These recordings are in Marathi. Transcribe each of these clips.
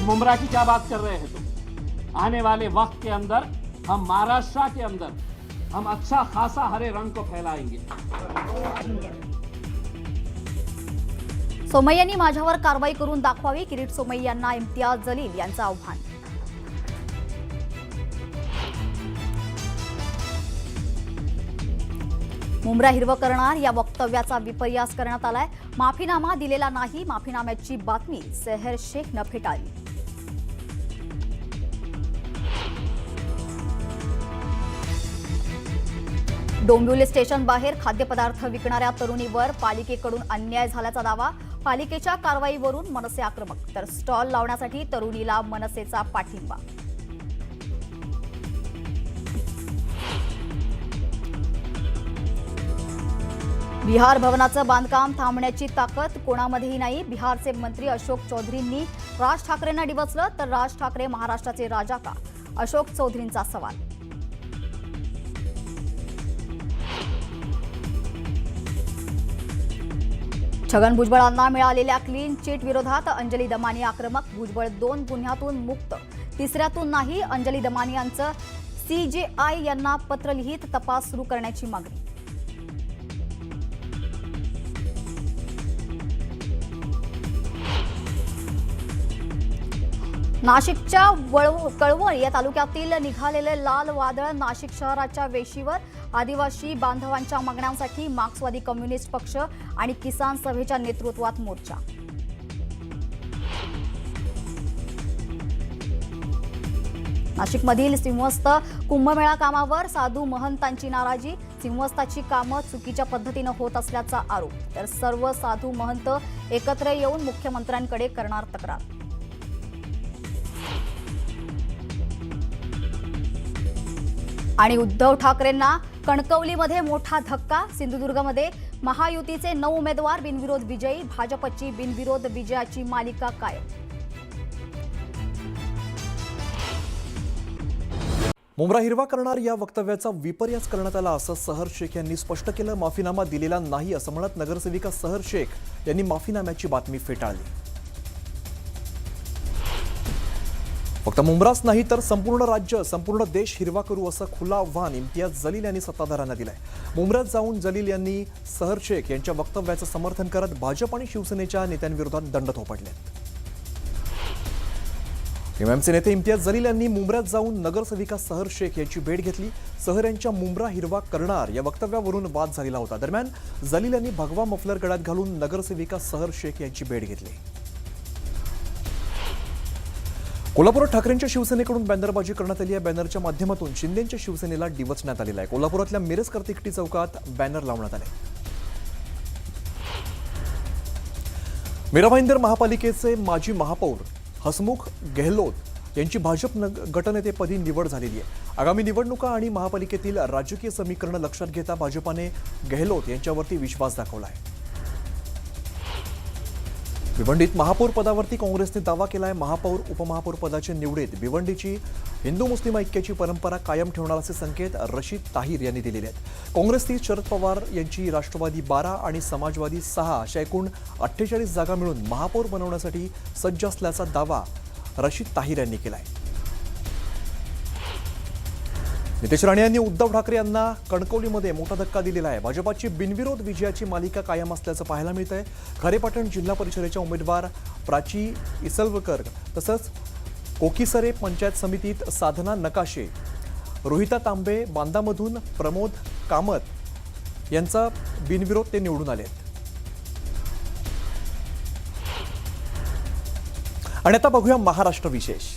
मुमरा की क्या बात कर रहे हैं तुम? आने वाले वक्त के अंदर हम महाराष्ट्र के अंदर हम अच्छा खासा हरे रंग को फैलाएंगे। सोमय्यांनी माझ्यावर कारवाई करून दाखवावी, किरीट सोमय्यांना इम्तियाज जलील यांचं आव्हान. मुंब्रा हिरवं करणार या वक्तव्याचा विपर्यास करण्यात आलाय. माफीनामा दिलेला नाही, माफीनाम्याची बातमी सेहर शेखनं फेटाळली. डोंबिवली स्टेशन बाहेर खाद्यपदार्थ विकणाऱ्या तरुणीवर पालिकेकडून अन्याय झाल्याचा दावा. पालिकेच्या कारवाईवरून मनसे आक्रमक, तर स्टॉल लावण्यासाठी तरुणीला मनसेचा पाठिंबा. बिहार भवनाचं बांधकाम थांबण्याची ताकद कोणामध्येही नाही. बिहारचे मंत्री अशोक चौधरींनी राज ठाकरेंना डिवचलं, तर राज ठाकरे महाराष्ट्राचे राजा का? अशोक चौधरींचा सवाल. छगन भुजबळांना मिळालेल्या क्लीन चिट विरोधात अंजली दमानी आक्रमक. भुजबळ 2 गुन्ह्यातून मुक्त, तिसऱ्यातून नाही. अंजली दमानी यांचं CJI यांना पत्र लिहित तपास सुरू करण्याची मागणी. नाशिकच्या कळवण या तालुक्यातील निघालेले लाल वादळ नाशिक शहराच्या वेशीवर. आदिवासी बांधवांच्या मागण्यांसाठी मार्क्सवादी कम्युनिस्ट पक्ष आणि किसान सभेच्या नेतृत्वात मोर्चा. नाशिकमधील सिंहस्थ कुंभमेळा कामावर साधू महंतांची नाराजी. सिंहस्थाची कामं चुकीच्या पद्धतीनं होत असल्याचा आरोप, तर सर्व साधू महंत एकत्र येऊन मुख्यमंत्र्यांकडे करणार तक्रार. आणि उद्धव ठाकरेंना कणकवलीमध्ये मोठा धक्का. सिंधुदुर्गमध्ये महायुतीचे 9 उमेदवार बिनविरोध विजयी. भाजपची बिनविरोध विजयाची मालिका कायम. मुंब्रा हिरवा करणार या वक्तव्याचा विपर्यास करण्यात आला असं सहर शेख यांनी स्पष्ट केलं. माफीनामा दिलेला नाही असं म्हणत नगरसेविका सहर शेख यांनी माफीनाम्याची बातमी फेटाळली. फक्त मुंब्राच नाही तर संपूर्ण राज्य, संपूर्ण देश हिरवा करू असं खुलं आव्हान इम्तियाज जलील यांनी सत्ताधाऱ्यांना दिलंय. मुंब्र्यात जाऊन जलील यांनी सहर शेख यांच्या वक्तव्याचं समर्थन करत भाजप आणि शिवसेनेच्या नेत्यांविरोधात दंड थोपटले. एमएमचे नेते इम्तियाज जलील यांनी मुंब्र्यात जाऊन नगरसेविका सहर शेख यांची भेट घेतली. सहर यांच्या मुंब्रा हिरवा करणार या वक्तव्यावरून वाद झालेला होता. दरम्यान जलील यांनी भगवा मफलर गळ्यात घालून नगरसेविका सहर शेख यांची भेट घेतली. कोल्हापुरात ठाकरेंच्या शिवसेनेकडून बॅनरबाजी करण्यात आली आहे. बॅनरच्या माध्यमातून शिंदेंच्या शिवसेनेला डिवचण्यात आलेला आहे. कोल्हापुरातल्या मिरज तिकटी चौकात बॅनर लावण्यात आले. मीरा भाईंदर महापालिकेचे माजी महापौर हसमुख गेहलोत यांची भाजप गटनेतेपदी निवड झालेली आहे. आगामी निवडणुका आणि महापालिकेतील राजकीय समीकरण लक्षात घेता भाजपाने गेहलोत यांच्यावरती विश्वास दाखवला आहे. भिवंडीत महापौर पदावरती काँग्रेसने दावा केलाय. महापौर उपमहापौर पदाच्या निवडीत भिवंडीची हिंदू मुस्लिम ऐक्याची परंपरा कायम ठेवणार असे संकेत रशीद ताहीर यांनी दिलेले आहेत. काँग्रेस 30, शरद पवार यांची राष्ट्रवादी 12 आणि समाजवादी 6 अशा एकूण 48 जागा मिळून महापौर बनवण्यासाठी सज्ज असल्याचा दावा रशीद ताहीर यांनी केलाय. नितेश राणे यांनी उद्धव ठाकरे यांना कणकवलीमध्ये मोठा धक्का दिलेला आहे. भाजपाची बिनविरोध विजयाची मालिका कायम असल्याचं पाहायला मिळत आहे. खारेपाटण जिल्हा परिषदेच्या उमेदवार प्राची इसलवकर तसंच कोकीसरे पंचायत समितीत साधना नकाशे, रोहिता तांबे बांदामधून प्रमोद कामत यांचा बिनविरोध ते निवडून आले. आणि आता बघूया महाराष्ट्र विशेष.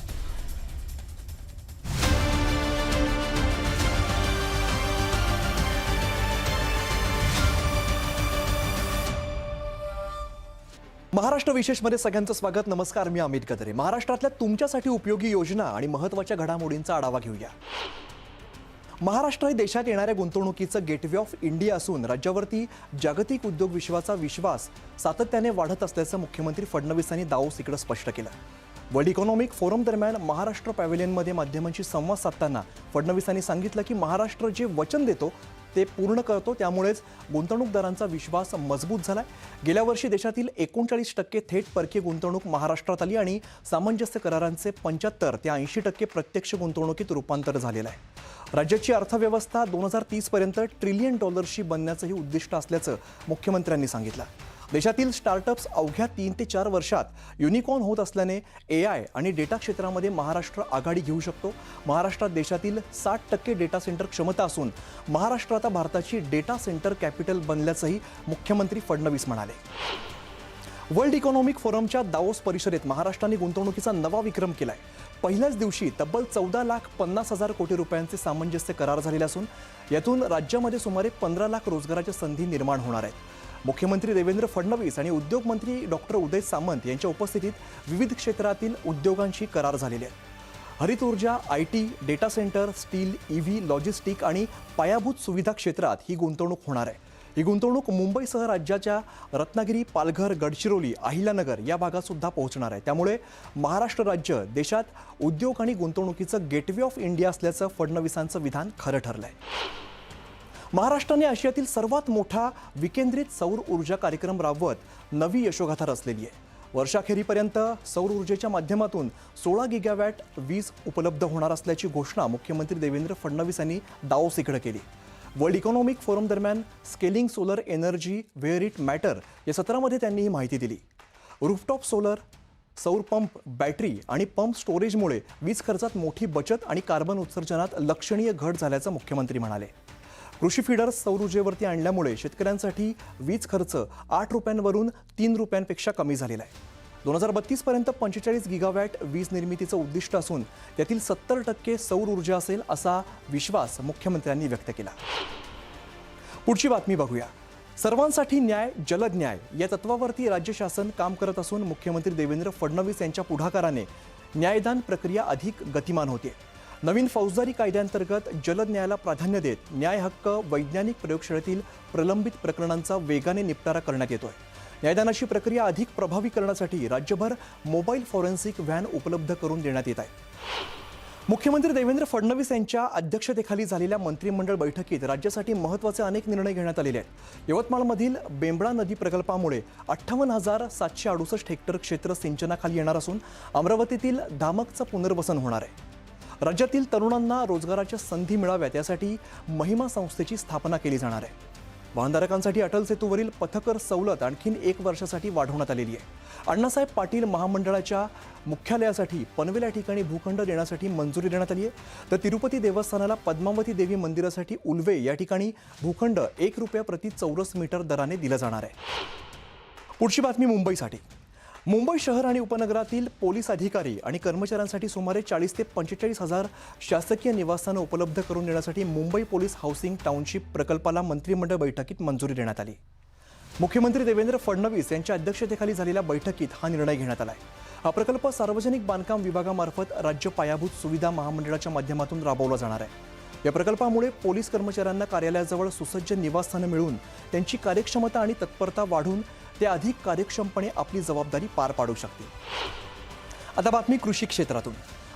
महाराष्ट्र विशेषमध्ये सगळ्यांचं स्वागत. नमस्कार, मी अमित गदरे. महाराष्ट्रातल्या तुमच्यासाठी उपयोगी योजना आणि महत्त्वाच्या घडामोडींचा आढावा घेऊया. महाराष्ट्र हे देशात येणाऱ्या गुंतवणुकीचं गेटवे ऑफ इंडिया असून राज्यावरती जागतिक उद्योग विश्वाचा विश्वास सातत्याने वाढत असल्याचं मुख्यमंत्री फडणवीस यांनी दावोस इकडे स्पष्ट केलं. वर्ल्ड इकॉनॉमिक फोरम दरम्यान महाराष्ट्र पॅव्हेलियनमध्ये माध्यमांशी संवाद साधताना फडणवीस यांनी सांगितलं की महाराष्ट्र जे वचन देतो ते पूर्ण करतो, त्यामुळेच गुंतवणूकदारांचा विश्वास मजबूत झालाय. गेल्या वर्षी देशातील 39% थेट परकीय गुंतवणूक महाराष्ट्रात आली आणि सामंजस्य करारांचे 75 ते 80% प्रत्यक्ष गुंतवणुकीत रूपांतर झालेलं आहे. राज्याची अर्थव्यवस्था 2030 पर्यंत $1 ट्रिलियन बनण्याचंही उद्दिष्ट असल्याचं मुख्यमंत्र्यांनी सांगितलं. देशातील स्टार्टअप्स अवघ्या 3 ते 4 वर्षात युनिकॉर्न होत असल्याने AI आणि डेटा क्षेत्रामध्ये महाराष्ट्र आघाडी घेऊ शकतो. महाराष्ट्रात देशातील 60% डेटा सेंटर क्षमता असून महाराष्ट्र आता भारताची डेटा सेंटर कॅपिटल बनल्याचंही मुख्यमंत्री फडणवीस म्हणाले. वर्ल्ड इकॉनॉमिक फोरमच्या दावोस परिषदेत महाराष्ट्राने गुंतवणुकीचा नवा विक्रम केलाय. पहिल्याच दिवशी तब्बल 14,50,000 कोटी रुपयांचे सामंजस्य करार झालेले असून यातून राज्यामध्ये सुमारे 15 लाख रोजगाराच्या संधी निर्माण होणार आहेत. मुख्यमंत्री देवेंद्र फडणवीस आणि उद्योग मंत्री डॉक्टर उदय सामंत यांच्या उपस्थितीत विविध क्षेत्रातील उद्योगांशी करार झालेले आहेत. हरित ऊर्जा, IT, data centre, steel, EV, logistic आणि पायाभूत सुविधा क्षेत्रात ही गुंतवणूक होणार आहे. ही गुंतवणूक मुंबईसह राज्याच्या रत्नागिरी, पालघर, गडचिरोली, अहिल्यानगर या भागात सुद्धा पोहोचणार आहे. त्यामुळे महाराष्ट्र राज्य देशात उद्योग आणि गुंतवणुकीचं गेटवे ऑफ इंडिया असल्याचं फडणवीसांचं विधान खरं ठरलं आहे. महाराष्ट्राने आशियातील सर्वात मोठा विकेंद्रित सौर ऊर्जा कार्यक्रम राबवत नवी यशोगाथा रचलेली आहे. वर्षाखेरीपर्यंत सौर ऊर्जेच्या माध्यमातून 16 गिगावॅट वीज उपलब्ध होणार असल्याची घोषणा मुख्यमंत्री देवेंद्र फडणवीस यांनी दावोस इकडे केली. वर्ल्ड इकॉनॉमिक फोरम दरम्यान scaling solar energy where it matter या सत्रामध्ये त्यांनी ही माहिती दिली. रूफटॉप सोलर, सौर पंप, बॅटरी आणि पंप स्टोरेजमुळे वीज खर्चात मोठी बचत आणि कार्बन उत्सर्जनात लक्षणीय घट झाल्याचं मुख्यमंत्री म्हणाले. कृषी फीडर्स सौर ऊर्जेवरती आणल्यामुळे शेतकऱ्यांसाठी वीज खर्च 8 रुपयांवरून 3 रुपयांपेक्षा कमी झालेला आहे. 2032 पर्यंत 45 गिगावॅट वीज निर्मितीचं उद्दिष्ट असून त्यातील 70% सौर ऊर्जा असेल असा विश्वास मुख्यमंत्र्यांनी व्यक्त केला. पुढची बातमी बघूया. सर्वांसाठी न्याय, जलद न्याय या तत्वावरती राज्य शासन काम करत असून मुख्यमंत्री देवेंद्र फडणवीस यांच्या पुढाकाराने न्यायदान प्रक्रिया अधिक गतिमान होते. नवीन फौजदारी कायद्याअंतर्गत जलद न्यायाला प्राधान्य देत न्याय हक्क वैज्ञानिक प्रयोगशाळेतील प्रलंबित प्रकरणांचा वेगाने निपटारा करण्यात येतोय. न्यायदानाची प्रक्रिया अधिक प्रभावी करण्यासाठी राज्यभर मोबाईल फॉरेन्सिक व्हॅन उपलब्ध करून देण्यात येत आहे. मुख्यमंत्री देवेंद्र फडणवीस यांच्या अध्यक्षतेखाली झालेल्या मंत्रिमंडळ बैठकीत राज्यासाठी महत्त्वाचे अनेक निर्णय घेण्यात आलेले आहेत. यवतमाळमधील बेंबळा नदी प्रकल्पामुळे 58,768 हेक्टर क्षेत्र सिंचनाखाली येणार असून अमरावतीतील धामकचं पुनर्वसन होणार आहे. राज्यातील तरुणांना रोजगाराच्या संधी मिळाव्यात यासाठी महिमा संस्थेची स्थापना केली जाणार आहे. वाहनधारकांसाठी अटल सेतूवरील पथकर सवलत आणखीन 1 वर्षासाठी वाढवण्यात आलेली आहे. अण्णासाहेब पाटील महामंडळाच्या मुख्यालयासाठी पनवेल या ठिकाणी भूखंड देण्यासाठी मंजुरी देण्यात आली आहे. तर तिरुपती देवस्थानाला पद्मावती देवी मंदिरासाठी उल्वे या ठिकाणी भूखंड ₹1 प्रति चौरस मीटर दराने दिलं जाणार आहे. पुढची बातमी मुंबईसाठी. मुंबई शहर आणि उपनगरातील पोलीस अधिकारी आणि कर्मचाऱ्यांसाठी सुमारे 40 ते 45 हजार शासकीय निवासस्थानं उपलब्ध करून देण्यासाठी मुंबई पोलीस हाऊसिंग टाउनशिप प्रकल्पाला मंत्रिमंडळ बैठकीत मंजुरी देण्यात आली. मुख्यमंत्री देवेंद्र फडणवीस यांच्या अध्यक्षतेखाली झालेल्या बैठकीत हा निर्णय घेण्यात आला आहे. हा प्रकल्प सार्वजनिक बांधकाम विभागामार्फत राज्य पायाभूत सुविधा महामंडळाच्या माध्यमातून राबवला जाणार आहे. या प्रकल्पामुळे पोलीस कर्मचाऱ्यांना कार्यालयाजवळ सुसज्ज निवासस्थानं मिळून त्यांची कार्यक्षमता आणि तत्परता वाढून ते अधिक कार्यक्षमपणे आपली जबाबदारी पार पाडू शकतील. आता बातमी कृषी क्षेत्रातून.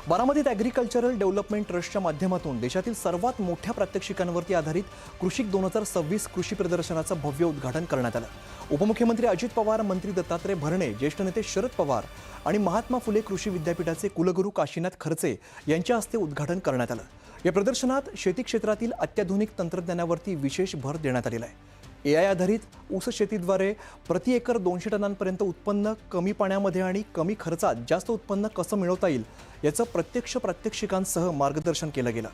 बारामतीत ॲग्रिकल्चरल डेव्हलपमेंट ट्रस्टच्या माध्यमातून देशातील सर्वात मोठ्या प्रात्यक्षिकांवरती आधारित कृषिक 2026 कृषी प्रदर्शनाचं भव्य उद्घाटन करण्यात आलं. उपमुख्यमंत्री अजित पवार, मंत्री दत्तात्रय भरणे, ज्येष्ठ नेते शरद पवार आणि महात्मा फुले कृषी विद्यापीठाचे कुलगुरू काशीनाथ खर्चे यांच्या हस्ते उद्घाटन करण्यात आलं. या प्रदर्शनात शेती क्षेत्रातील अत्याधुनिक तंत्रज्ञानावरती विशेष भर देण्यात आलेला आहे. AI आधारित ऊस शेतीद्वारे प्रति एकर 200 टनांपर्यंत उत्पन्न कमी पाण्यामध्ये आणि कमी खर्चात जास्त उत्पन्न कसं मिळवता येईल याचं प्रत्यक्ष प्रात्यक्षिकांसह मार्गदर्शन केलं गेलं.